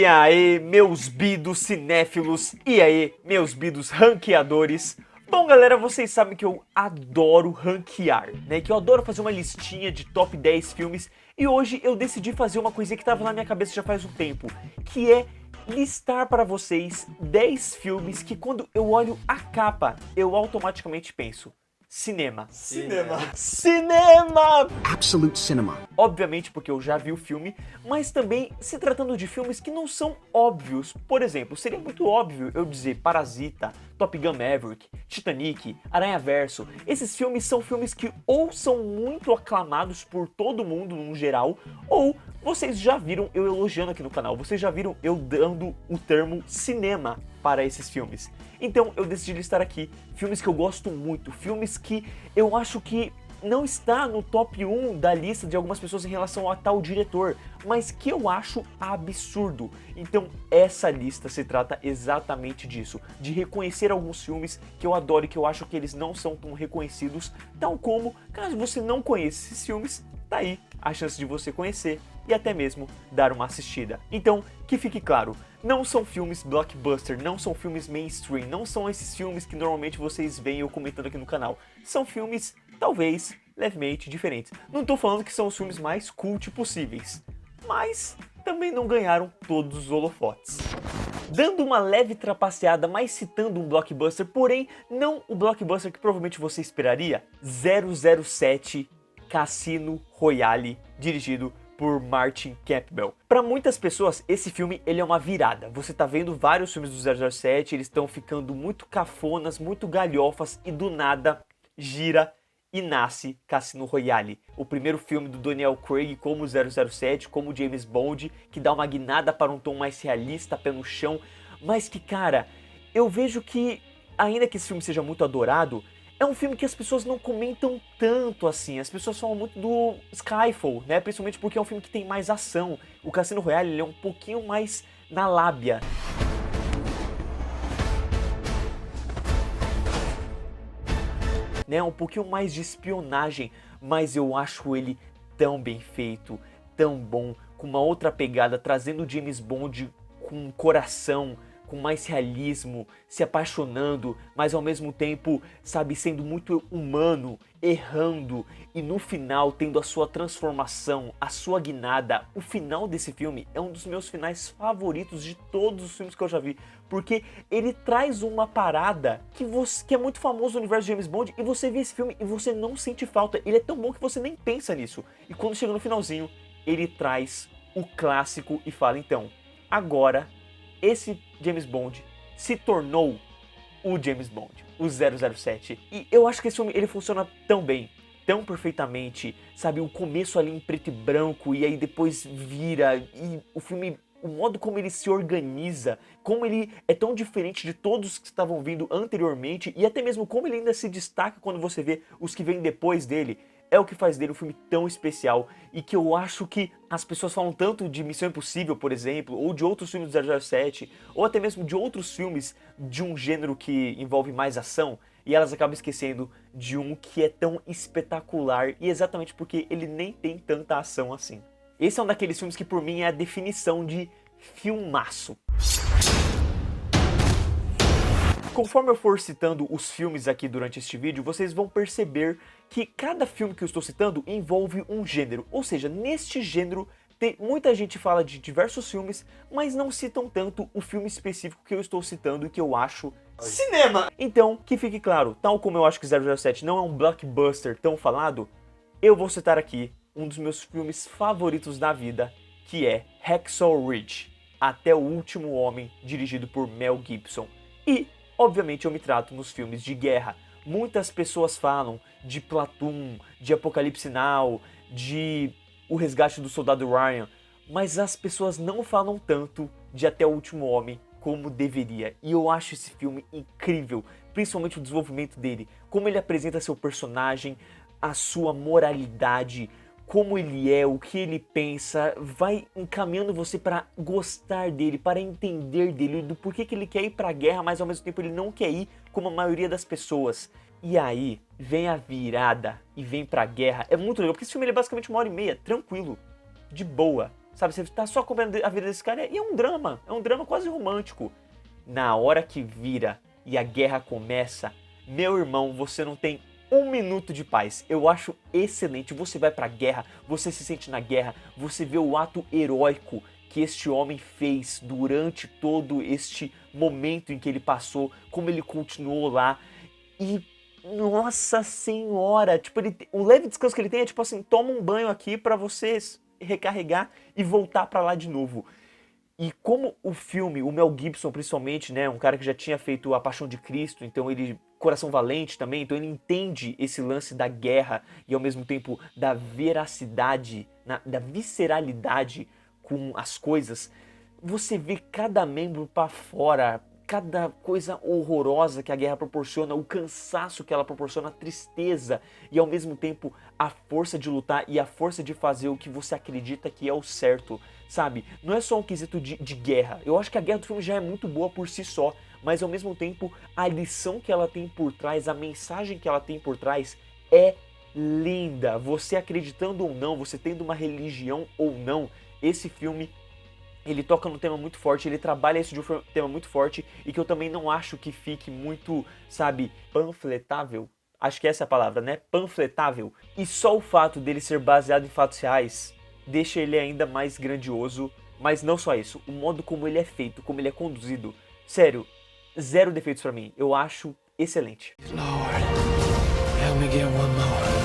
E aí, meus bidos cinéfilos, e aí, meus bidos ranqueadores. Bom, galera, vocês sabem que eu adoro ranquear, né? Que eu adoro fazer uma listinha de top 10 filmes. E hoje eu decidi fazer uma coisinha que estava na minha cabeça já faz um tempo, que é listar para vocês 10 filmes que quando eu olho a capa, eu automaticamente penso: cinema. Cinema! Absolute cinema. Obviamente porque eu já vi o filme, mas também se tratando de filmes que não são óbvios. Por exemplo, seria muito óbvio eu dizer Parasita, Top Gun Maverick, Titanic, Aranhaverso. Esses filmes são filmes que ou são muito aclamados por todo mundo no geral, ou vocês já viram eu elogiando aqui no canal, vocês já viram eu dando o termo cinema para esses filmes. Então eu decidi listar aqui filmes que eu gosto muito, filmes que eu acho que não está no top 1 da lista de algumas pessoas em relação a tal diretor, mas que eu acho absurdo. Então essa lista se trata exatamente disso, de reconhecer alguns filmes que eu adoro e que eu acho que eles não são tão reconhecidos, tal como, caso você não conheça esses filmes, tá aí a chance de você conhecer e até mesmo dar uma assistida. Então, que fique claro, não são filmes blockbuster, não são filmes mainstream, não são esses filmes que normalmente vocês veem eu comentando aqui no canal. São filmes, talvez, levemente diferentes. Não tô falando que são os filmes mais cult possíveis, mas também não ganharam todos os holofotes. Dando uma leve trapaceada, mas citando um blockbuster, porém não o blockbuster que provavelmente você esperaria, 007 Cassino Royale, dirigido por Martin Campbell. Para muitas pessoas, esse filme ele é uma virada. Você tá vendo vários filmes do 007, eles estão ficando muito cafonas, muito galhofas e do nada gira e nasce Cassino Royale. O primeiro filme do Daniel Craig como 007, como James Bond, que dá uma guinada para um tom mais realista, pé no chão, mas que, cara, eu vejo que, ainda que esse filme seja muito adorado, é um filme que as pessoas não comentam tanto assim. As pessoas falam muito do Skyfall, né? Principalmente porque é um filme que tem mais ação. O Cassino Royale ele é um pouquinho mais na lábia. Né? Um pouquinho mais de espionagem, mas eu acho ele tão bem feito, tão bom, com uma outra pegada, trazendo o James Bond com coração, com mais realismo, se apaixonando, mas ao mesmo tempo, sabe, sendo muito humano, errando e no final tendo a sua transformação, a sua guinada. O final desse filme é um dos meus finais favoritos de todos os filmes que eu já vi, porque ele traz uma parada que é muito famoso no universo de James Bond e você vê esse filme e você não sente falta. Ele é tão bom que você nem pensa nisso. E quando chega no finalzinho, ele traz o clássico e fala: então, agora esse James Bond se tornou o James Bond, o 007. E eu acho que esse filme ele funciona tão bem, tão perfeitamente, sabe? O começo ali em preto e branco e aí depois vira e o filme, o modo como ele se organiza, como ele é tão diferente de todos que estavam vindo anteriormente e até mesmo como ele ainda se destaca quando você vê os que vêm depois dele. É o que faz dele um filme tão especial e que eu acho que as pessoas falam tanto de Missão Impossível, por exemplo, ou de outros filmes do 007, ou até mesmo de outros filmes de um gênero que envolve mais ação, e elas acabam esquecendo de um que é tão espetacular e exatamente porque ele nem tem tanta ação assim. Esse é um daqueles filmes que por mim é a definição de filmaço. Conforme eu for citando os filmes aqui durante este vídeo, vocês vão perceber que cada filme que eu estou citando envolve um gênero. Ou seja, neste gênero, muita gente fala de diversos filmes, mas não citam tanto o filme específico que eu estou citando e que eu acho cinema. Então, que fique claro, tal como eu acho que 007 não é um blockbuster tão falado, eu vou citar aqui um dos meus filmes favoritos da vida, que é Hacksaw Ridge, Até o Último Homem, dirigido por Mel Gibson. E obviamente eu me trato nos filmes de guerra. Muitas pessoas falam de Platoon, de Apocalipse Now, de O Resgate do Soldado Ryan, mas as pessoas não falam tanto de Até o Último Homem como deveria. E eu acho esse filme incrível, principalmente o desenvolvimento dele, como ele apresenta seu personagem, a sua moralidade, como ele é, o que ele pensa, vai encaminhando você para gostar dele, para entender dele, do porquê que ele quer ir para a guerra, mas ao mesmo tempo ele não quer ir como a maioria das pessoas. E aí vem a virada e vem para a guerra. É muito legal, porque esse filme ele é basicamente 1h30, tranquilo, de boa. sabe? Você tá só acompanhando a vida desse cara e é um drama quase romântico. Na hora que vira e a guerra começa, meu irmão, você não tem um minuto de paz. Eu acho excelente. Você vai pra guerra, você se sente na guerra, você vê o ato heróico que este homem fez durante todo este momento em que ele passou, como ele continuou lá. E, nossa senhora, tipo, o leve descanso que ele tem é tipo assim, toma um banho aqui pra você recarregar e voltar pra lá de novo. E como o filme, o Mel Gibson principalmente, né, um cara que já tinha feito A Paixão de Cristo, então ele, Coração Valente também, então ele entende esse lance da guerra e ao mesmo tempo da veracidade, da visceralidade com as coisas. Você vê cada membro pra fora, cada coisa horrorosa que a guerra proporciona, o cansaço que ela proporciona, a tristeza e ao mesmo tempo a força de lutar e a força de fazer o que você acredita que é o certo, sabe? Não é só um quesito de guerra. Eu acho que a guerra do filme já é muito boa por si só, mas ao mesmo tempo a lição que ela tem por trás, a mensagem que ela tem por trás é linda. Você acreditando ou não, você tendo uma religião ou não, esse filme ele toca num tema muito forte, ele trabalha isso de um tema muito forte e que eu também não acho que fique muito, sabe, panfletável. Acho que essa é a palavra, né? Panfletável. E só o fato dele ser baseado em fatos reais deixa ele ainda mais grandioso. Mas não só isso, o modo como ele é feito, como ele é conduzido. Sério, zero defeitos pra mim. Eu acho excelente. Lord, help me get one more.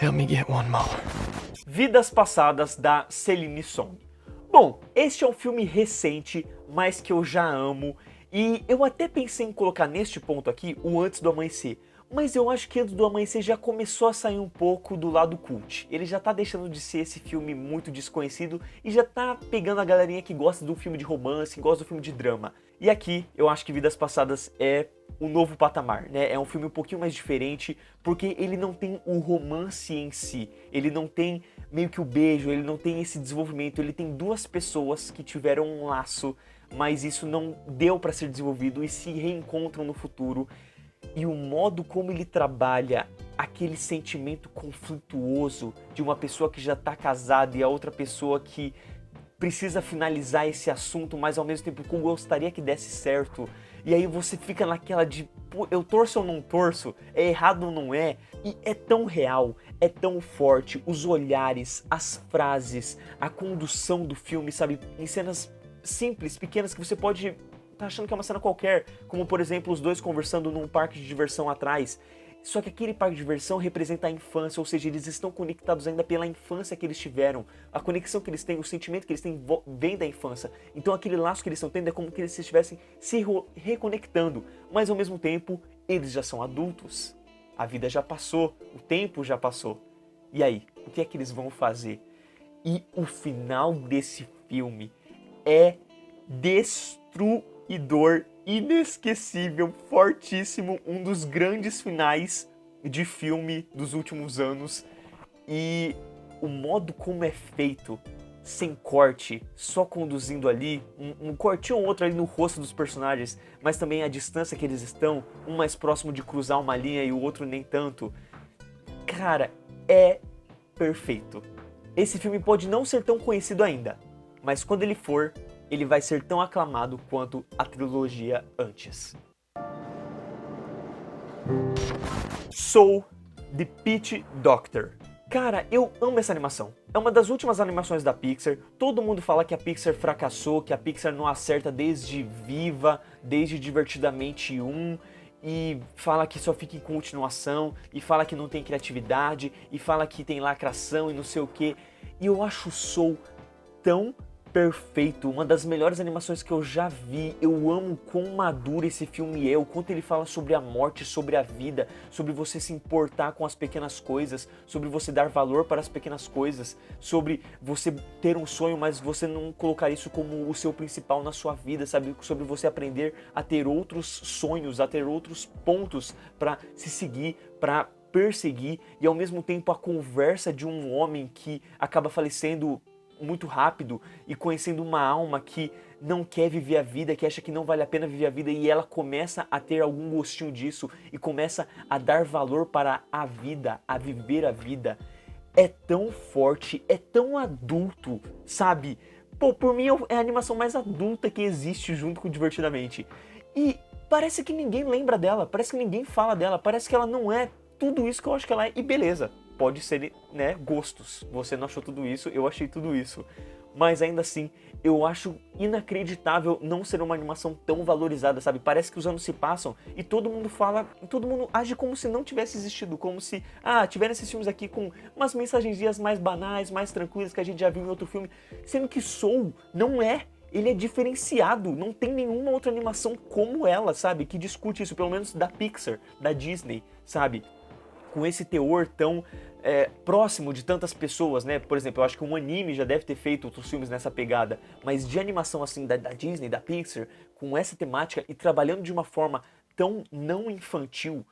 Help me get one more. Vidas Passadas, da Celine Song. Bom, este é um filme recente, mas que eu já amo, e eu até pensei em colocar neste ponto aqui o Antes do Amanhecer, mas eu acho que Antes do Amanhecer já começou a sair um pouco do lado cult. Ele já tá deixando de ser esse filme muito desconhecido e já tá pegando a galerinha que gosta do filme de romance, que gosta do filme de drama. E aqui eu acho que Vidas Passadas é um novo patamar, né? É um filme um pouquinho mais diferente, porque ele não tem o romance em si, ele não tem meio que o beijo, ele não tem esse desenvolvimento, ele tem duas pessoas que tiveram um laço, mas isso não deu pra ser desenvolvido e se reencontram no futuro. E o modo como ele trabalha aquele sentimento conflituoso de uma pessoa que já tá casada e a outra pessoa que precisa finalizar esse assunto, mas ao mesmo tempo que eu gostaria que desse certo. E aí você fica naquela de, pô, eu torço ou não torço? É errado ou não é? E é tão real, é tão forte, os olhares, as frases, a condução do filme, sabe? Em cenas simples, pequenas, que você pode tá achando que é uma cena qualquer, como por exemplo os dois conversando num parque de diversão atrás. Só que aquele parque de diversão representa a infância, ou seja, eles estão conectados ainda pela infância que eles tiveram. A conexão que eles têm, o sentimento que eles têm vem da infância. Então aquele laço que eles estão tendo é como que eles estivessem se reconectando. Mas ao mesmo tempo, eles já são adultos. A vida já passou, o tempo já passou. E aí, o que é que eles vão fazer? E o final desse filme é destruidor, inesquecível, fortíssimo, um dos grandes finais de filme dos últimos anos. E o modo como é feito, sem corte, só conduzindo ali, um cortinho ou outro ali no rosto dos personagens, mas também a distância que eles estão, um mais próximo de cruzar uma linha e o outro nem tanto. Cara, é perfeito. Esse filme pode não ser tão conhecido ainda, mas quando ele for, ele vai ser tão aclamado quanto a trilogia antes. Soul, The Pit Doctor. Cara, eu amo essa animação. É uma das últimas animações da Pixar. Todo mundo fala que a Pixar fracassou, que a Pixar não acerta desde Viva, desde Divertidamente 1, e fala que só fica em continuação, e fala que não tem criatividade, e fala que tem lacração e não sei o que. E eu acho Soul tão perfeito, uma das melhores animações que eu já vi. Eu amo quão maduro esse filme é, o quanto ele fala sobre a morte, sobre a vida, sobre você se importar com as pequenas coisas, sobre você dar valor para as pequenas coisas, sobre você ter um sonho, mas você não colocar isso como o seu principal na sua vida, sabe? Sobre você aprender a ter outros sonhos, a ter outros pontos para se seguir, para perseguir, e ao mesmo tempo a conversa de um homem que acaba falecendo muito rápido e conhecendo uma alma que não quer viver a vida, que acha que não vale a pena viver a vida, e ela começa a ter algum gostinho disso e começa a dar valor para a vida, a viver a vida. é tão forte, é tão adulto, sabe? Pô, por mim é a animação mais adulta que existe junto com Divertidamente. E parece que ninguém lembra dela, parece que ninguém fala dela, parece que ela não é tudo isso que eu acho que ela é. E beleza, pode ser, né, gostos. Você não achou tudo isso, eu achei tudo isso. Mas ainda assim, eu acho inacreditável não ser uma animação tão valorizada, sabe? Parece que os anos se passam e todo mundo fala, todo mundo age como se não tivesse existido, como se, tiveram esses filmes aqui com umas mensagenzinhas mais banais, mais tranquilas que a gente já viu em outro filme, sendo que Soul não é. Ele é diferenciado, não tem nenhuma outra animação como ela, sabe? Que discute isso, pelo menos da Pixar, da Disney, sabe? Com esse teor tão próximo de tantas pessoas, né? Por exemplo, eu acho que um anime já deve ter feito outros filmes nessa pegada, mas de animação assim da Disney, da Pixar, com essa temática e trabalhando de uma forma tão não infantil,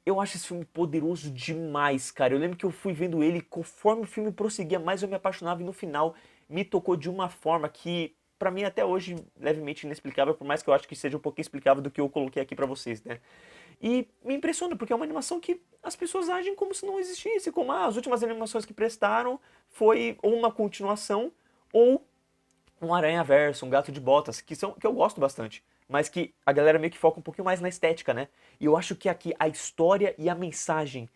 eu acho esse filme poderoso demais, cara. Eu lembro que eu fui vendo ele, conforme o filme prosseguia mais eu me apaixonava e no final me tocou de uma forma que, pra mim até hoje, levemente inexplicável, por mais que eu acho que seja um pouquinho explicável do que eu coloquei aqui pra vocês, né? E me impressiona, porque é uma animação que as pessoas agem como se não existisse, como as últimas animações que prestaram foi ou uma continuação ou um Aranha-Verso, um Gato de Botas, que eu gosto bastante, mas que a galera meio que foca um pouquinho mais na estética, né? E eu acho que aqui a história e a mensagem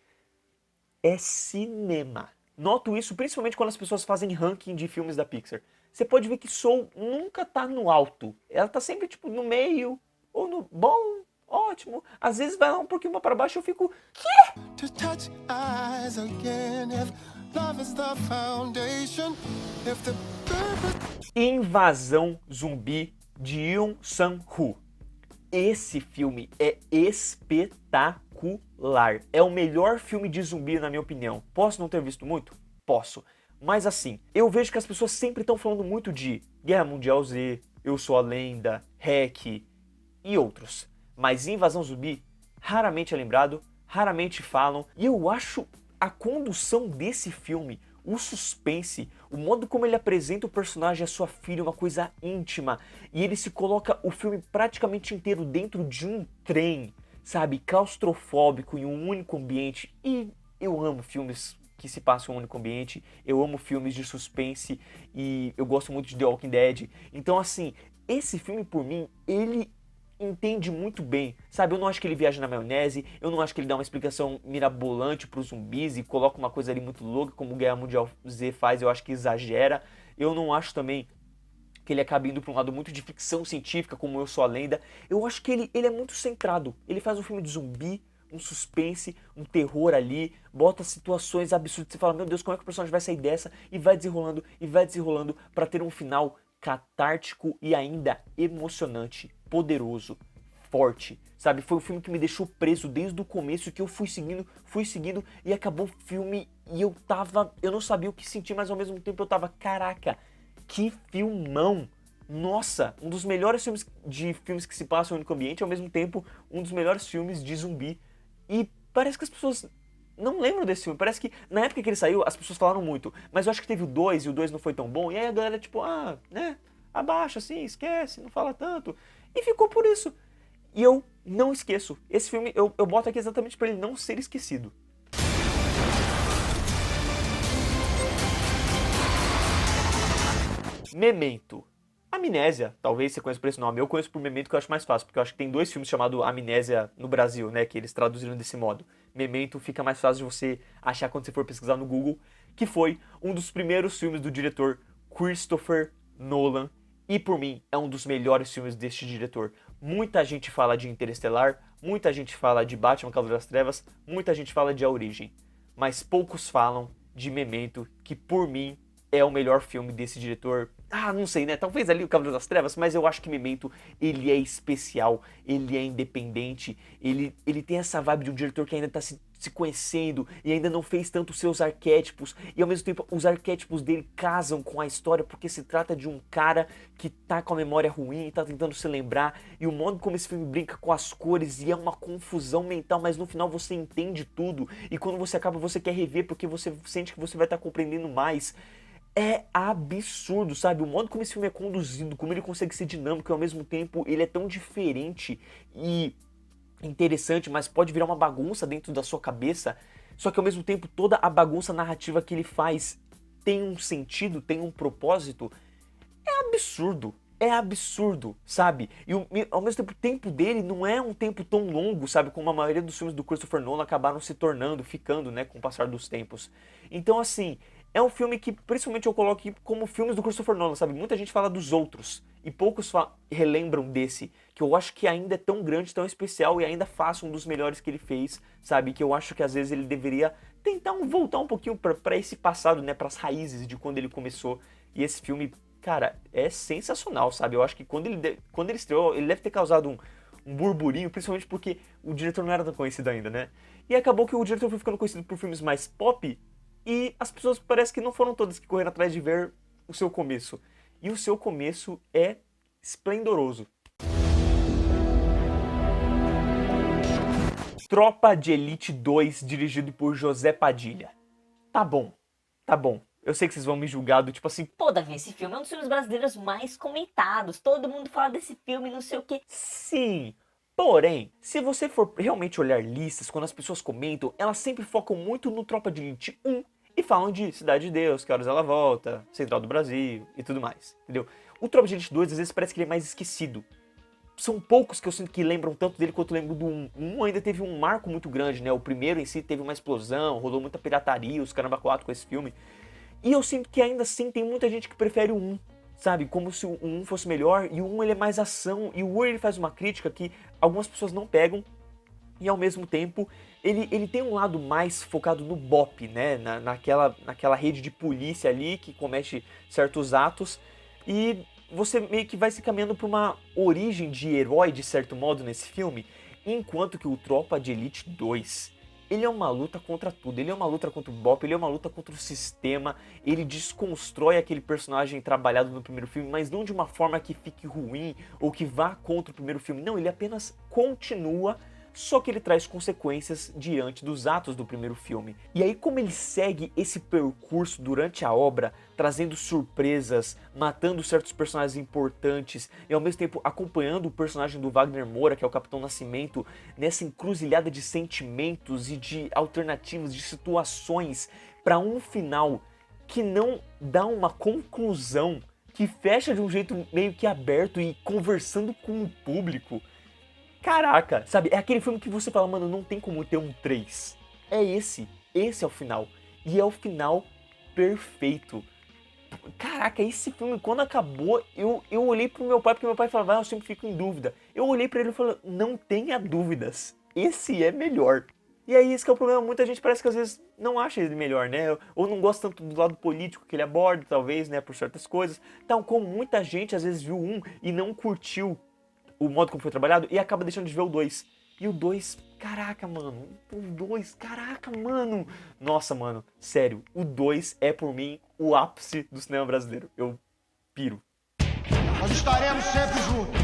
é cinema. Noto isso principalmente quando as pessoas fazem ranking de filmes da Pixar. Você pode ver que Soul nunca tá no alto. Ela tá sempre tipo no meio, ou no bom, ótimo. Às vezes vai lá um pouquinho para baixo e eu fico, quê? To touch eyes again, if love is the foundation, if the Invasão Zumbi de Yeon Sang-woo. Esse filme é espetacular. É o melhor filme de zumbi, na minha opinião. Posso não ter visto muito? Posso. Mas assim, eu vejo que as pessoas sempre estão falando muito de Guerra Mundial Z, Eu Sou a Lenda, REC e outros. Mas Invasão Zumbi raramente é lembrado, raramente falam. E eu acho a condução desse filme, o suspense, o modo como ele apresenta o personagem a sua filha, uma coisa íntima. E ele se coloca o filme praticamente inteiro dentro de um trem, sabe? Claustrofóbico, em um único ambiente. E eu amo filmes que se passam em um único ambiente. Eu amo filmes de suspense e eu gosto muito de The Walking Dead. Então assim, esse filme por mim, ele entende muito bem, sabe? Eu não acho que ele viaja na maionese, eu não acho que ele dá uma explicação mirabolante pros zumbis e coloca uma coisa ali muito louca, como o Guerra Mundial Z faz, eu acho que exagera. Eu não acho também que ele acaba indo pra um lado muito de ficção científica, como Eu Sou a Lenda. Eu acho que ele é muito centrado, ele faz um filme de zumbi, um suspense, um terror ali, bota situações absurdas, você fala, meu Deus, como é que o personagem vai sair dessa? E vai desenrolando pra ter um final catártico e ainda emocionante, poderoso, forte, sabe? Foi um filme que me deixou preso desde o começo, que eu fui seguindo e acabou o filme e eu não sabia o que sentir, mas ao mesmo tempo eu tava, caraca, que filmão! Nossa, um dos melhores filmes que se passam no único ambiente, ao mesmo tempo um dos melhores filmes de zumbi. E parece que as pessoas não lembram desse filme. Parece que na época que ele saiu, as pessoas falaram muito. Mas eu acho que teve o 2 e o 2 não foi tão bom. E aí a galera, tipo, né? Abaixa assim, esquece, não fala tanto. E ficou por isso. E eu não esqueço. Esse filme, eu boto aqui exatamente pra ele não ser esquecido. Memento. Amnésia, talvez você conheça por esse nome. Eu conheço por Memento, que eu acho mais fácil, porque eu acho que tem 2 filmes chamados Amnésia no Brasil, né, que eles traduziram desse modo. Memento fica mais fácil de você achar quando você for pesquisar no Google, que foi um dos primeiros filmes do diretor Christopher Nolan, e por mim é um dos melhores filmes deste diretor. Muita gente fala de Interestelar, muita gente fala de Batman Cavaleiro das Trevas, muita gente fala de A Origem, mas poucos falam de Memento, que por mim é o melhor filme desse diretor. Não sei, né? Talvez ali o Cavaleiro das Trevas, mas eu acho que Memento, ele é especial, ele é independente, ele tem essa vibe de um diretor que ainda tá se conhecendo e ainda não fez tanto os seus arquétipos, e ao mesmo tempo os arquétipos dele casam com a história, porque se trata de um cara que tá com a memória ruim e tá tentando se lembrar, e o modo como esse filme brinca com as cores e é uma confusão mental, mas no final você entende tudo, e quando você acaba você quer rever porque você sente que você vai estar compreendendo mais. É absurdo, sabe? O modo como esse filme é conduzido, como ele consegue ser dinâmico e ao mesmo tempo ele é tão diferente e interessante, mas pode virar uma bagunça dentro da sua cabeça. só que ao mesmo tempo toda a bagunça narrativa que ele faz tem um sentido, tem um propósito, é absurdo, sabe? E ao mesmo tempo o tempo dele não é um tempo tão longo, sabe? Como a maioria dos filmes do Christopher Nolan acabaram se tornando, ficando, né, com o passar dos tempos. Então, assim, é um filme que principalmente eu coloco aqui como filmes do Christopher Nolan, sabe? Muita gente fala dos outros e poucos relembram desse, que eu acho que ainda é tão grande, tão especial e ainda faço um dos melhores que ele fez, sabe? Que eu acho que às vezes ele deveria tentar voltar um pouquinho pra esse passado, né? Pras raízes de quando ele começou. E esse filme, cara, é sensacional, sabe? Eu acho que quando ele estreou, ele deve ter causado um burburinho, principalmente porque o diretor não era tão conhecido ainda, né? E acabou que o diretor foi ficando conhecido por filmes mais pop e as pessoas parece que não foram todas que correram atrás de ver o seu começo. E o seu começo é esplendoroso. Tropa de Elite 2, dirigido por José Padilha. Tá bom. Eu sei que vocês vão me julgar do tipo assim, Pô, Davi, esse filme é um dos filmes brasileiros mais comentados. Todo mundo fala desse filme, não sei o quê. sim. Porém, se você for realmente olhar listas, quando as pessoas comentam, elas sempre focam muito no Tropa de Elite 1 e falam de Cidade de Deus, Que Horas Ela Volta, Central do Brasil e tudo mais, entendeu? O Tropa de Elite 2 às vezes parece que ele é mais esquecido. São poucos que eu sinto que lembram tanto dele quanto eu lembro do 1. O 1 ainda teve um marco muito grande, né? O primeiro em si teve uma explosão, rolou muita pirataria, os caramba 4 com esse filme. E eu sinto que ainda assim tem muita gente que prefere o 1, sabe? Como se o 1 fosse melhor, e o 1 ele é mais ação, e o 1 ele faz uma crítica que algumas pessoas não pegam, e ao mesmo tempo ele tem um lado mais focado no BOP, né? Naquela rede de polícia ali que comete certos atos, e você meio que vai se caminhando para uma origem de herói, de certo modo, nesse filme, enquanto que o Tropa de Elite 2... ele é uma luta contra tudo, ele é uma luta contra o BOP, ele é uma luta contra o sistema, ele desconstrói aquele personagem trabalhado no primeiro filme, mas não de uma forma que fique ruim ou que vá contra o primeiro filme, não, ele apenas continua, só que ele traz consequências diante dos atos do primeiro filme. E aí como ele segue esse percurso durante a obra, trazendo surpresas, matando certos personagens importantes e ao mesmo tempo acompanhando o personagem do Wagner Moura, que é o Capitão Nascimento, nessa encruzilhada de sentimentos e de alternativas, de situações, para um final que não dá uma conclusão, que fecha de um jeito meio que aberto e conversando com o público. Caraca, sabe? É aquele filme que você fala, mano, não tem como ter um 3. É esse é o final. E é o final perfeito. Caraca, esse filme, quando acabou, eu olhei pro meu pai, porque meu pai falava, eu sempre fico em dúvida. Eu olhei pra ele e falei, não tenha dúvidas, esse é melhor. E aí esse que é o problema, muita gente parece que às vezes não acha ele melhor, né? Ou não gosta tanto do lado político que ele aborda, talvez, né, por certas coisas. Tal como muita gente às vezes viu um e não curtiu o modo como foi trabalhado e acaba deixando de ver o 2. E o 2, caraca, mano. O 2, caraca, mano. Nossa, mano, sério. O 2 é, por mim, o ápice do cinema brasileiro. Eu piro. Nós estaremos sempre juntos.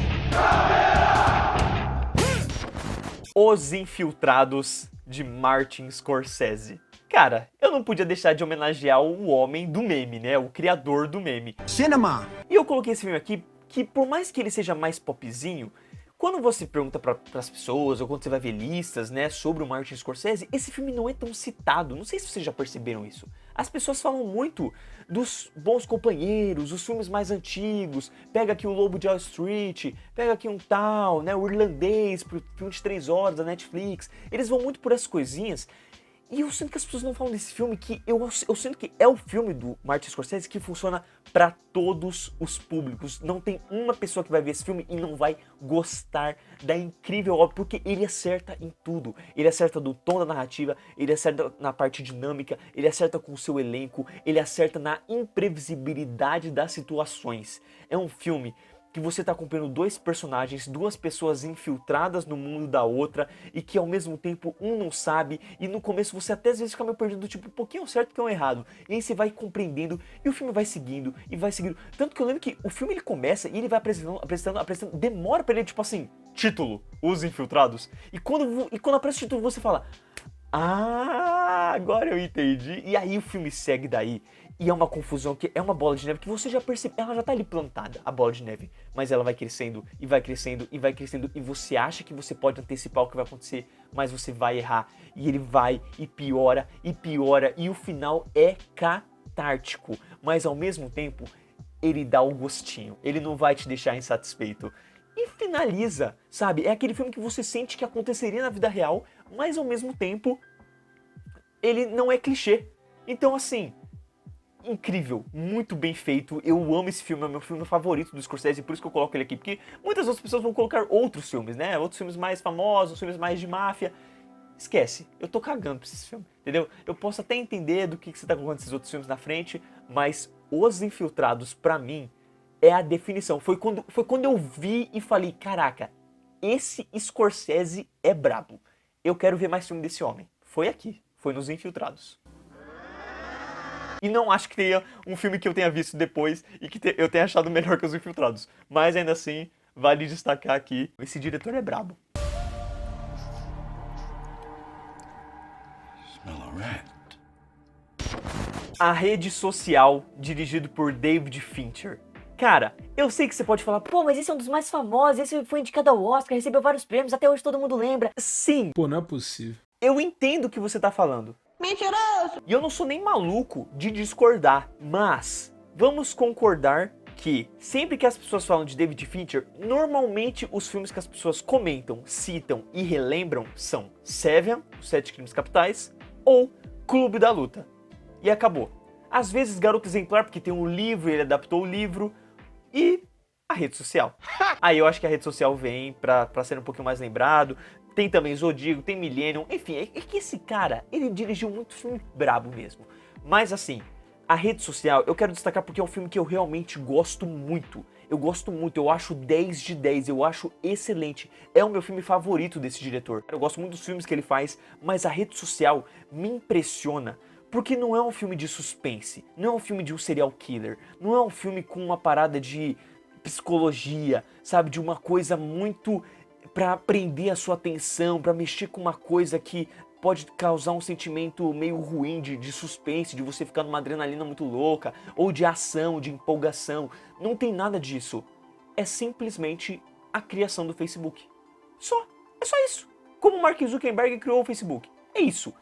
Os Infiltrados, de Martin Scorsese. Cara, eu não podia deixar de homenagear o homem do meme, né? O criador do meme. Cinema. E eu coloquei esse filme aqui que por mais que ele seja mais popzinho, quando você pergunta pras pessoas, ou quando você vai ver listas, né, sobre o Martin Scorsese, esse filme não é tão citado, não sei se vocês já perceberam isso. As pessoas falam muito dos Bons Companheiros, os filmes mais antigos, pega aqui o Lobo de Wall Street, pega aqui um tal, né, o Irlandês, pro filme de 3 horas da Netflix, eles vão muito por essas coisinhas. E eu sinto que as pessoas não falam desse filme, que eu sinto que é o filme do Martin Scorsese que funciona pra todos os públicos. Não tem uma pessoa que vai ver esse filme e não vai gostar da incrível obra, porque ele acerta em tudo. Ele acerta do tom da narrativa, ele acerta na parte dinâmica, ele acerta com o seu elenco, ele acerta na imprevisibilidade das situações. É um filme que você tá acompanhando dois personagens, duas pessoas infiltradas no mundo da outra e que ao mesmo tempo um não sabe, e no começo você até às vezes fica meio perdido, tipo, um pouquinho certo que é um errado, e aí você vai compreendendo e o filme vai seguindo e vai seguindo, tanto que eu lembro que o filme ele começa e ele vai apresentando, demora pra ele, tipo assim, título, Os Infiltrados, e quando aparece o título você fala, ah, agora eu entendi, e aí o filme segue daí. E é uma confusão, que é uma bola de neve que você já percebe, ela já tá ali plantada, a bola de neve. Mas ela vai crescendo, e vai crescendo, e vai crescendo, e você acha que você pode antecipar o que vai acontecer, mas você vai errar. E ele vai, e piora, e o final é catártico. Mas ao mesmo tempo, ele dá o gostinho, ele não vai te deixar insatisfeito. E finaliza, sabe? É aquele filme que você sente que aconteceria na vida real, mas ao mesmo tempo, ele não é clichê. Então assim, incrível, muito bem feito, eu amo esse filme, é o meu filme favorito do Scorsese, por isso que eu coloco ele aqui, porque muitas outras pessoas vão colocar outros filmes, né, outros filmes mais famosos, filmes mais de máfia, esquece, eu tô cagando pra esse filme, entendeu? Eu posso até entender do que você tá colocando esses outros filmes na frente, mas Os Infiltrados, pra mim, é a definição, foi quando eu vi e falei, caraca, esse Scorsese é brabo, eu quero ver mais filme desse homem, foi aqui, foi nos Infiltrados. E não acho que tenha um filme que eu tenha visto depois e que eu tenha achado melhor que Os Infiltrados. Mas ainda assim, vale destacar aqui, esse diretor é brabo. Smell a rat. A Rede Social, dirigido por David Fincher. Cara, eu sei que você pode falar, Pô, mas esse é um dos mais famosos, esse foi indicado ao Oscar, recebeu vários prêmios, até hoje todo mundo lembra. sim, Pô, não é possível. eu entendo o que você tá falando. Mentiroso! E eu não sou nem maluco de discordar, mas vamos concordar que sempre que as pessoas falam de David Fincher, normalmente os filmes que as pessoas comentam, citam e relembram são Seven, Os Sete Crimes Capitais, ou Clube da Luta. E acabou. Às vezes Garota Exemplar, porque tem um livro, ele adaptou o livro, e a rede social. Aí eu acho que a rede social vem pra ser um pouquinho mais lembrado. Tem também Zodíaco, tem Millennium, enfim, é que esse cara, ele dirigiu muito filme brabo mesmo. Mas assim, a rede social, eu quero destacar porque é um filme que eu realmente gosto muito. Eu gosto muito, eu acho 10 de 10, eu acho excelente. É o meu filme favorito desse diretor. Eu gosto muito dos filmes que ele faz, mas a rede social me impressiona. Porque não é um filme de suspense, não é um filme de um serial killer, não é um filme com uma parada de psicologia, sabe? De uma coisa muito pra prender a sua atenção, pra mexer com uma coisa que pode causar um sentimento meio ruim de suspense, de você ficar numa adrenalina muito louca, ou de ação, de empolgação. Não tem nada disso. É simplesmente a criação do Facebook. É só isso. Como o Mark Zuckerberg criou o Facebook. É isso.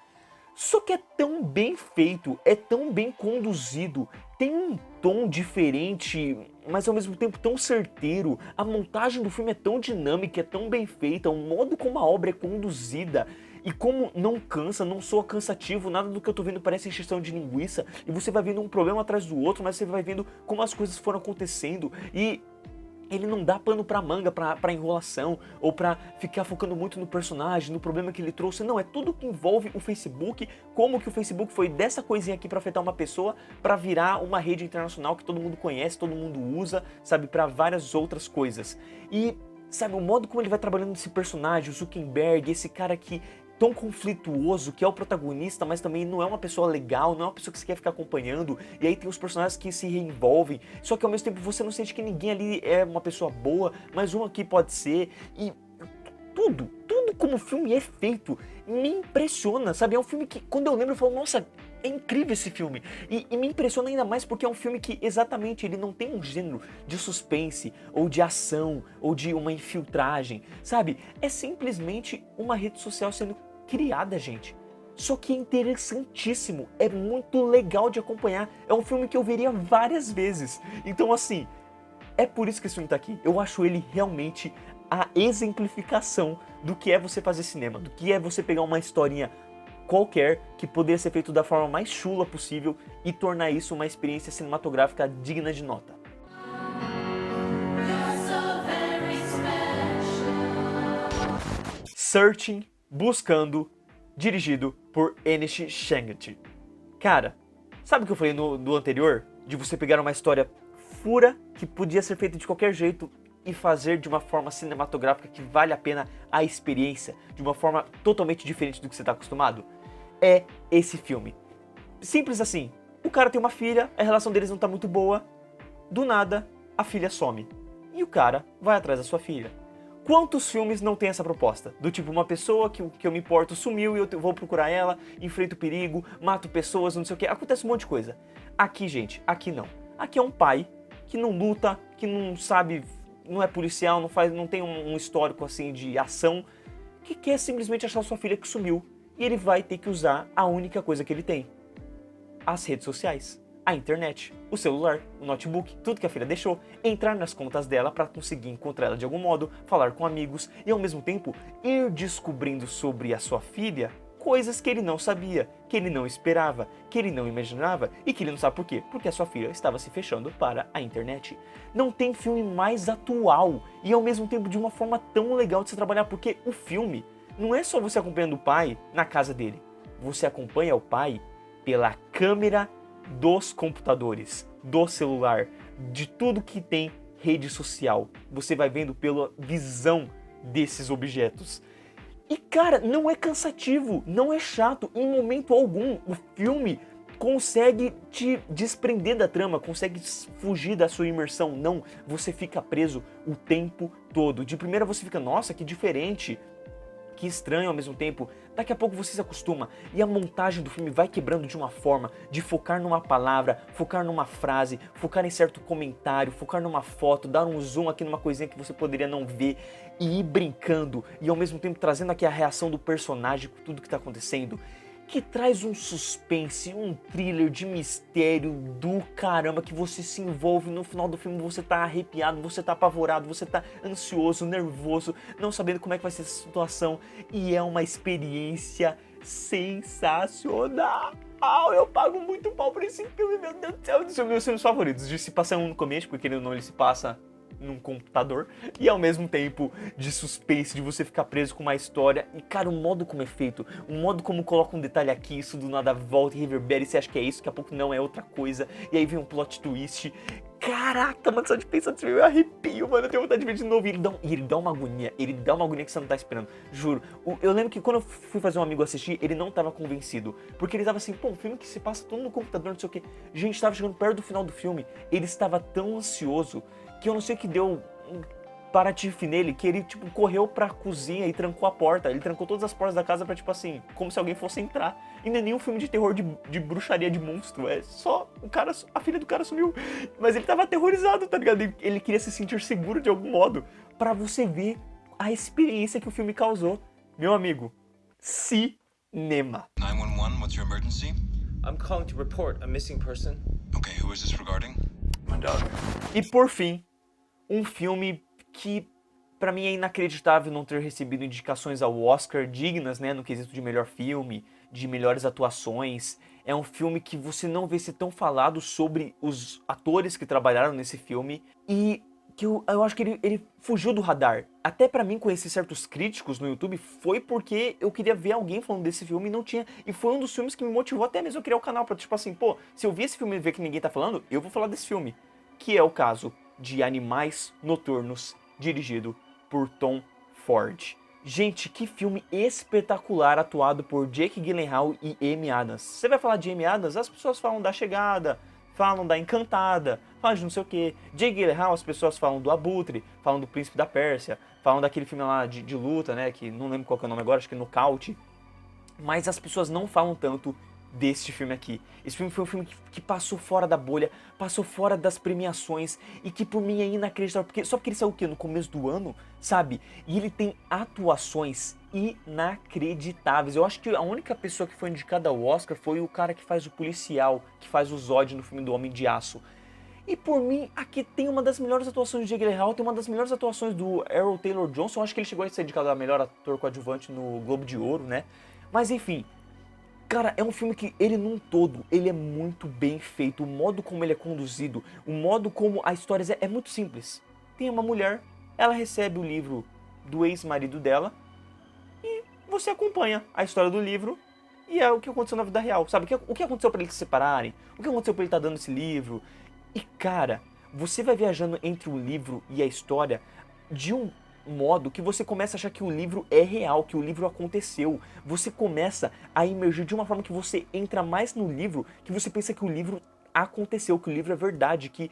Só que é tão bem feito, é tão bem conduzido, tem um tom diferente, mas ao mesmo tempo tão certeiro. A montagem do filme é tão dinâmica, é tão bem feita, o modo como a obra é conduzida e como não cansa, não soa cansativo, nada do que eu tô vendo parece encheção de linguiça, e você vai vendo um problema atrás do outro, mas você vai vendo como as coisas foram acontecendo e ele não dá pano pra manga, pra enrolação, ou pra ficar focando muito no personagem, no problema que ele trouxe. Não, é tudo que envolve o Facebook, como que o Facebook foi dessa coisinha aqui pra afetar uma pessoa, pra virar uma rede internacional que todo mundo conhece, todo mundo usa, sabe, pra várias outras coisas. E, sabe, o modo como ele vai trabalhando esse personagem, o Zuckerberg, esse cara que tão conflituoso, que é o protagonista, mas também não é uma pessoa legal, não é uma pessoa que você quer ficar acompanhando, e aí tem os personagens que se reenvolvem, só que ao mesmo tempo você não sente que ninguém ali é uma pessoa boa, mas um aqui pode ser, e tudo como o filme é feito me impressiona, sabe? É um filme que, quando eu lembro, eu falo, nossa, é incrível esse filme, e me impressiona ainda mais porque é um filme que, exatamente, ele não tem um gênero de suspense, ou de ação, ou de uma infiltragem, sabe? É simplesmente uma rede social sendo criada, gente. Só que é interessantíssimo, é muito legal de acompanhar, é um filme que eu veria várias vezes. Então assim, é por isso que esse filme tá aqui. Eu acho ele realmente a exemplificação do que é você fazer cinema, do que é você pegar uma historinha qualquer que poderia ser feito da forma mais chula possível e tornar isso uma experiência cinematográfica digna de nota. Searching, Buscando, dirigido por Enishi Shenguchi. Cara, sabe o que eu falei no anterior? De você pegar uma história fura que podia ser feita de qualquer jeito e fazer de uma forma cinematográfica que vale a pena a experiência, de uma forma totalmente diferente do que você está acostumado? É esse filme. Simples assim. O cara tem uma filha, a relação deles não tá muito boa, do nada a filha some. E o cara vai atrás da sua filha. Quantos filmes não tem essa proposta? Do tipo, uma pessoa que eu me importo sumiu e eu vou procurar ela, enfrento perigo, mato pessoas, não sei o que. Acontece um monte de coisa. Aqui, gente, aqui não. Aqui é um pai que não luta, que não sabe, não é policial, não tem um histórico assim de ação, que quer simplesmente achar sua filha que sumiu. E ele vai ter que usar a única coisa que ele tem. As redes sociais. A internet, o celular, o notebook, tudo que a filha deixou, entrar nas contas dela para conseguir encontrar ela de algum modo, falar com amigos e ao mesmo tempo ir descobrindo sobre a sua filha coisas que ele não sabia, que ele não esperava, que ele não imaginava e que ele não sabe por quê, porque a sua filha estava se fechando para a internet. Não tem filme mais atual e ao mesmo tempo de uma forma tão legal de se trabalhar, porque o filme não é só você acompanhando o pai na casa dele, você acompanha o pai pela câmera dos computadores, do celular, de tudo que tem rede social. Você vai vendo pela visão desses objetos. E cara, não é cansativo, não é chato, em momento algum o filme consegue te desprender da trama, consegue fugir da sua imersão. Não, você fica preso o tempo todo. De primeira você fica, nossa, que diferente, que estranho ao mesmo tempo. Daqui a pouco você se acostuma e a montagem do filme vai quebrando de uma forma de focar numa palavra, focar numa frase, focar em certo comentário, focar numa foto, dar um zoom aqui numa coisinha que você poderia não ver e ir brincando e ao mesmo tempo trazendo aqui a reação do personagem com tudo que está acontecendo, que traz um suspense, um thriller de mistério do caramba, que você se envolve, no final do filme você tá arrepiado, você tá apavorado, você tá ansioso, nervoso, não sabendo como é que vai ser essa situação, e é uma experiência sensacional. Eu pago muito pau por esse filme, meu Deus do céu, um dos meus filmes favoritos, de se passar um no começo, porque ele não se passa num computador, e ao mesmo tempo de suspense, de você ficar preso com uma história. E cara, o modo como é feito, o modo como coloca um detalhe aqui, isso do nada volta e reverbera, e você acha que é isso, daqui a pouco não, é outra coisa, e aí vem um plot twist. Caraca, mano, só de pensar nesse filme eu arrepio, mano, eu tenho vontade de ver de novo. E ele dá uma agonia, que você não tá esperando, juro. Eu lembro que quando eu fui fazer um amigo assistir, ele não tava convencido, porque ele tava assim, pô, um filme que se passa todo no computador, não sei o que. Gente, tava chegando perto do final do filme, ele estava tão ansioso que eu não sei o que deu um paratife nele, que ele, tipo, correu pra cozinha e trancou a porta. Ele trancou todas as portas da casa pra, tipo assim, como se alguém fosse entrar. E não é nem um filme de terror de bruxaria de monstro, é só o cara, a filha do cara sumiu. Mas ele tava aterrorizado, tá ligado? Ele queria se sentir seguro de algum modo, pra você ver a experiência que o filme causou. Meu amigo, cinema. 911, what's your emergency? I'm calling to report a missing person. Okay, who is this regarding? My daughter. E por fim, um filme que pra mim é inacreditável não ter recebido indicações ao Oscar dignas, né, no quesito de melhor filme, de melhores atuações. É um filme que você não vê ser tão falado sobre os atores que trabalharam nesse filme e que eu acho que ele fugiu do radar. Até pra mim conhecer certos críticos no YouTube foi porque eu queria ver alguém falando desse filme e não tinha. E foi um dos filmes que me motivou até mesmo a criar o canal, pra tipo assim, pô, se eu vi esse filme e ver que ninguém tá falando, eu vou falar desse filme. Que é o caso de Animais Noturnos, dirigido por Tom Ford. Gente, que filme espetacular, atuado por Jake Gyllenhaal e Amy Adams. Você vai falar de Amy Adams, as pessoas falam da Chegada, falam da Encantada, falam de não sei o que. Jake Gyllenhaal, as pessoas falam do Abutre, falam do Príncipe da Pérsia, falam daquele filme lá de luta, né, que não lembro qual que é o nome agora, acho que é Nocaute. Mas as pessoas não falam tanto deste filme aqui. Esse filme foi um filme que passou fora da bolha, passou fora das premiações e que por mim é inacreditável, só porque ele saiu o quê? No começo do ano, sabe? E ele tem atuações inacreditáveis. Eu acho que a única pessoa que foi indicada ao Oscar foi o cara que faz o policial, que faz o Zod no filme do Homem de Aço. E por mim, aqui tem uma das melhores atuações de Jake Gyllenhaal, tem uma das melhores atuações do Aaron Taylor Johnson. Eu acho que ele chegou a ser indicado a melhor ator coadjuvante no Globo de Ouro, né? Mas enfim, cara, é um filme que ele num todo, ele é muito bem feito. O modo como ele é conduzido, o modo como a história é muito simples. Tem uma mulher, ela recebe o livro do ex-marido dela e você acompanha a história do livro e é o que aconteceu na vida real, sabe? O que aconteceu pra eles se separarem, o que aconteceu pra ele estar dando esse livro. E cara, você vai viajando entre o livro e a história de um modo que você começa a achar que o livro é real, que o livro aconteceu. Você começa a emergir de uma forma que você entra mais no livro, que você pensa que o livro aconteceu, que o livro é verdade, que,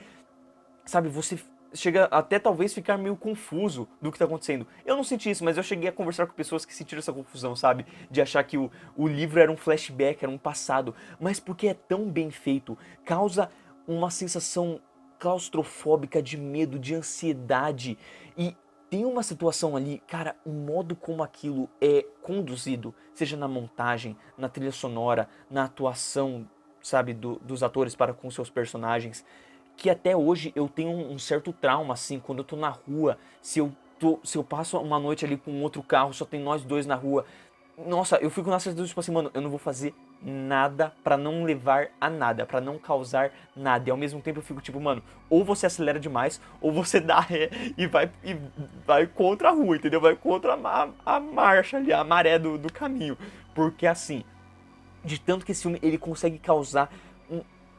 sabe, você chega até talvez ficar meio confuso do que tá acontecendo. Eu não senti isso, mas eu cheguei a conversar com pessoas que sentiram essa confusão, sabe? De achar que o livro era um flashback, era um passado. Mas porque é tão bem feito, causa uma sensação claustrofóbica de medo, de ansiedade. E tem uma situação ali, cara, o modo como aquilo é conduzido, seja na montagem, na trilha sonora, na atuação, sabe, dos atores para com seus personagens, que até hoje eu tenho um certo trauma, assim, quando eu tô na rua, se eu passo uma noite ali com outro carro, só tem nós dois na rua, nossa, eu fico na certeza, tipo assim, mano, eu não vou fazer nada pra não levar a nada, pra não causar nada. E ao mesmo tempo eu fico tipo, mano, ou você acelera demais, ou você dá ré e vai contra a rua, entendeu? Vai contra a marcha ali, a maré do caminho. Porque assim, de tanto que esse filme ele consegue causar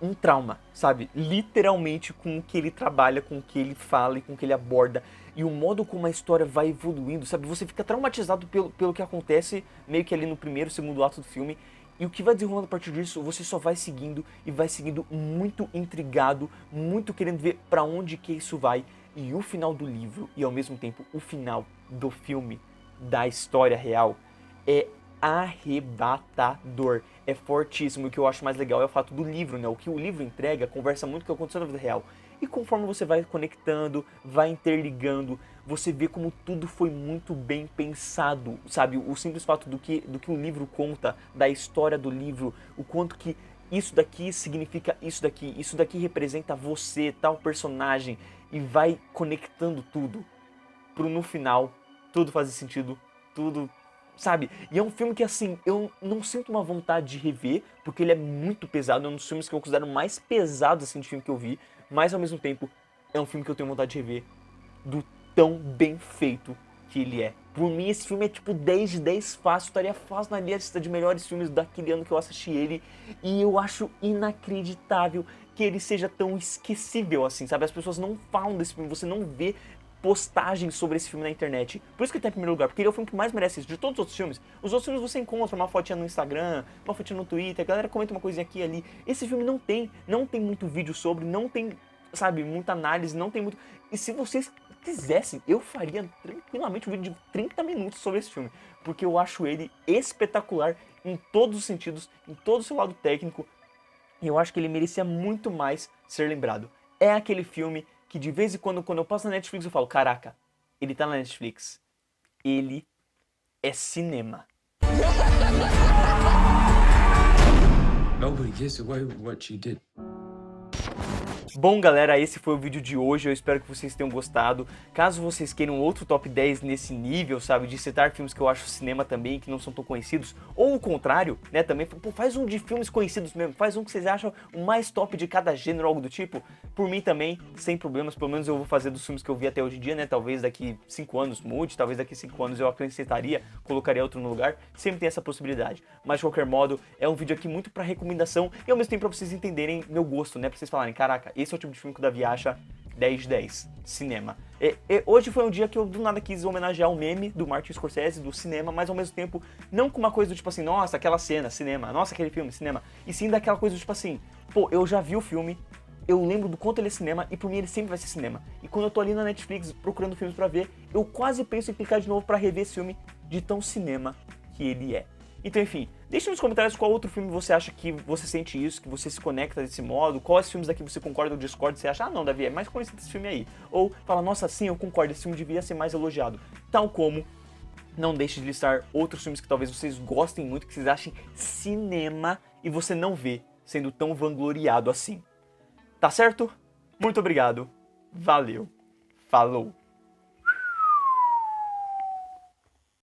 um trauma, sabe? Literalmente com o que ele trabalha, com o que ele fala e com o que ele aborda. E o modo como a história vai evoluindo, sabe? Você fica traumatizado pelo que acontece meio que ali no primeiro, segundo ato do filme. E o que vai desenrolando a partir disso, você só vai seguindo e vai seguindo muito intrigado, muito querendo ver pra onde que isso vai. E o final do livro e ao mesmo tempo o final do filme, da história real, é arrebatador, é fortíssimo. O que eu acho mais legal é o fato do livro, né? O que o livro entrega conversa muito com o que aconteceu na vida real. E conforme você vai conectando, vai interligando, você vê como tudo foi muito bem pensado, sabe? O simples fato do que o livro conta, da história do livro, o quanto que isso daqui significa isso daqui representa você, tal personagem, e vai conectando tudo, pro no final tudo fazer sentido, tudo, sabe? E é um filme que, assim, eu não sinto uma vontade de rever, porque ele é muito pesado, é um dos filmes que eu considero mais pesados, assim, de filme que eu vi, mas ao mesmo tempo é um filme que eu tenho vontade de rever do tão bem feito que ele é. Por mim esse filme é tipo 10 de 10 fácil, estaria fácil na lista de melhores filmes daquele ano que eu assisti ele, e eu acho inacreditável que ele seja tão esquecível assim, sabe? As pessoas não falam desse filme, você não vê postagens sobre esse filme na internet. Por isso que ele tá em primeiro lugar, porque ele é o filme que mais merece isso. De todos os outros filmes, os outros filmes você encontra uma fotinha no Instagram, uma fotinha no Twitter, a galera comenta uma coisinha aqui e ali. Esse filme não tem muito vídeo sobre, não tem, sabe, muita análise, não tem muito... E se vocês quisessem, eu faria tranquilamente um vídeo de 30 minutos sobre esse filme, porque eu acho ele espetacular em todos os sentidos, em todo o seu lado técnico, e eu acho que ele merecia muito mais ser lembrado. É aquele filme que de vez em quando eu passo na Netflix eu falo, caraca, ele tá na Netflix, ele é cinema. Nobody gets away with what she did. Bom, galera, esse foi o vídeo de hoje, eu espero que vocês tenham gostado. Caso vocês queiram outro top 10 nesse nível, sabe, de citar filmes que eu acho cinema também, que não são tão conhecidos, ou o contrário, né, também, pô, faz um de filmes conhecidos mesmo, faz um que vocês acham o mais top de cada gênero, algo do tipo, por mim também, sem problemas, pelo menos eu vou fazer dos filmes que eu vi até hoje em dia, né, talvez daqui 5 anos mude, talvez daqui 5 anos eu acrescentaria, colocaria outro no lugar, sempre tem essa possibilidade. Mas de qualquer modo, é um vídeo aqui muito pra recomendação e ao mesmo tempo pra vocês entenderem meu gosto, né, pra vocês falarem, caraca, esse é o tipo de filme que o Davi acha 10 de 10, cinema. Hoje foi um dia que eu do nada quis homenagear o meme do Martin Scorsese, do cinema, mas ao mesmo tempo, não com uma coisa do tipo assim, nossa, aquela cena, cinema, nossa, aquele filme, cinema, e sim daquela coisa do tipo assim, pô, eu já vi o filme, eu lembro do quanto ele é cinema, e por mim ele sempre vai ser cinema. E quando eu tô ali na Netflix procurando filmes pra ver, eu quase penso em clicar de novo pra rever esse filme de tão cinema que ele é. Então, enfim, deixe nos comentários qual outro filme você acha que você sente isso, que você se conecta desse modo, quais filmes daqui você concorda ou discorda, você acha, ah não, Davi, é mais conhecido esse filme aí. Ou fala, nossa, sim, eu concordo, esse filme devia ser mais elogiado. Tal como, não deixe de listar outros filmes que talvez vocês gostem muito, que vocês achem cinema e você não vê sendo tão vangloriado assim. Tá certo? Muito obrigado, valeu, falou!